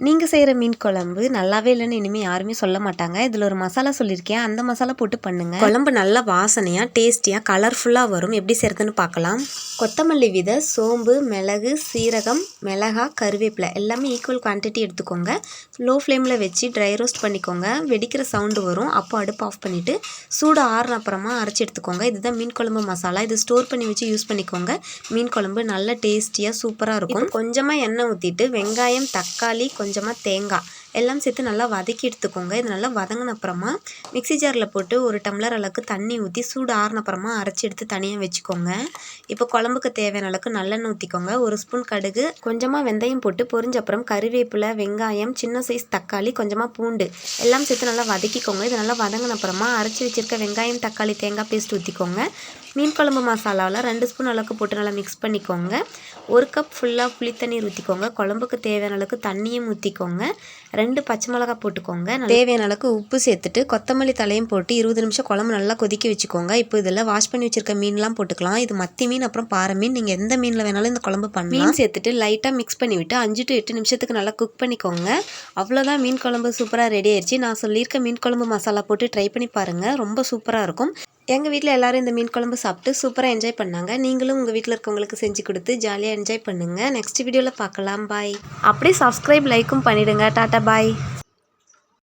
நீங்கள் செய்கிற மீன் குழம்பு நல்லாவே இல்லைன்னு இனிமேல் யாருமே சொல்ல மாட்டாங்க. இதில் ஒரு மசாலா சொல்லியிருக்கேன், அந்த மசாலா போட்டு பண்ணுங்கள். குழம்பு நல்லா வாசனையாக டேஸ்டியாக கலர்ஃபுல்லாக வரும். எப்படி செய்கிறதுன்னு பார்க்கலாம். கொத்தமல்லி விதை, சோம்பு, மிளகு, சீரகம், மிளகாய், கருவேப்பிலை எல்லாமே ஈக்குவல் குவான்டிட்டி எடுத்துக்கோங்க. லோ ஃப்ளேமில் வச்சு ட்ரை ரோஸ்ட் பண்ணிக்கோங்க. வெடிக்கிற சவுண்டு வரும். அப்போ அடுப்பு ஆஃப் பண்ணிவிட்டு சூடு ஆறுன அப்புறமா அரைச்சி எடுத்துக்கோங்க. இதுதான் மீன் குழம்பு மசாலா. இது ஸ்டோர் பண்ணி வச்சு யூஸ் பண்ணிக்கோங்க. மீன் குழம்பு நல்ல டேஸ்டியாக சூப்பராக இருக்கும். கொஞ்சமாக எண்ணெய் ஊற்றிட்டு வெங்காயம், தக்காளி, கொஞ்சமாக தேங்காய் எல்லாம் சேர்த்து நல்லா வதக்கி எடுத்துக்கோங்க. இது நல்லா வதங்கின அப்புறமா மிக்ஸி ஜாரில் போட்டு ஒரு டம்ளர் அளவுக்கு தண்ணி ஊற்றி சூடு ஆறின அப்புறமா அரைச்சி எடுத்து தனியாக வச்சுக்கோங்க. இப்போ குழம்புக்கு தேவையான அளவுக்கு நல்லெண்ணெய் ஊற்றிக்கோங்க. ஒரு ஸ்பூன் கடுகு, கொஞ்சமாக வெந்தயம் போட்டு பொரிஞ்ச அப்புறம் கருவேப்பிலை, வெங்காயம், சின்ன சைஸ் தக்காளி, கொஞ்சமாக பூண்டு எல்லாம் சேர்த்து நல்லா வதக்கிக்கோங்க. இது நல்லா வதங்கின அப்புறமா அரைச்சி வச்சிருக்க வெங்காயம், தக்காளி, தேங்காய் பேஸ்ட் ஊற்றிக்கோங்க. மீன் குழம்பு மசாலாவில் 2 ஸ்பூன் அளவுக்கு போட்டு நல்லா மிக்ஸ் பண்ணிக்கோங்க. 1 கப் ஃபுல்லாக புளித்தண்ணீர் ஊற்றிக்கோங்க. குழம்புக்கு தேவையான அளவுக்கு தண்ணியும் ஊற்றிக்கோங்க. 2 பச்சை மிளகாய் போட்டுக்கோங்க. தேவையான அளவுக்கு உப்பு சேர்த்துட்டு கொத்தமல்லி தலையும் போட்டு 20 நிமிஷம் குழம்பு நல்லா கொதிக்க வச்சுக்கோங்க. இப்போ இதில் வாஷ் பண்ணி வச்சிருக்க மீன்லாம் போட்டுக்கலாம். இது மத்தி மீன், அப்புறம் பாறை மீன். நீங்கள் எந்த மீனில் வேணாலும் இந்த குழம்பு பண்ணலாம். மீன் சேர்த்துட்டு லைட்டாக மிக்ஸ் பண்ணிவிட்டு 5 to 8 நிமிஷத்துக்கு நல்லா குக் பண்ணிக்கோங்க. அவ்வளோதான், மீன் குழம்பு சூப்பராக ரெடி ஆயிடுச்சு. நான் சொல்லியிருக்க மீன் குழம்பு மசாலா போட்டு ட்ரை பண்ணி பாருங்கள். ரொம்ப சூப்பராக இருக்கும். எங்கள் வீட்டில் எல்லோரும் இந்த மீன் குழம்பு சாப்பிட்டு சூப்பராக என்ஜாய் பண்ணாங்க. நீங்களும் உங்கள் வீட்டில் இருக்கவங்களுக்கு செஞ்சு கொடுத்து ஜாலியாக என்ஜாய் பண்ணுங்கள். நெக்ஸ்ட் வீடியோவில் பார்க்கலாம். பாய். அப்படியே சப்ஸ்கிரைப், லைக்கும் பண்ணிவிடுங்க. டாட்டா, பாய்.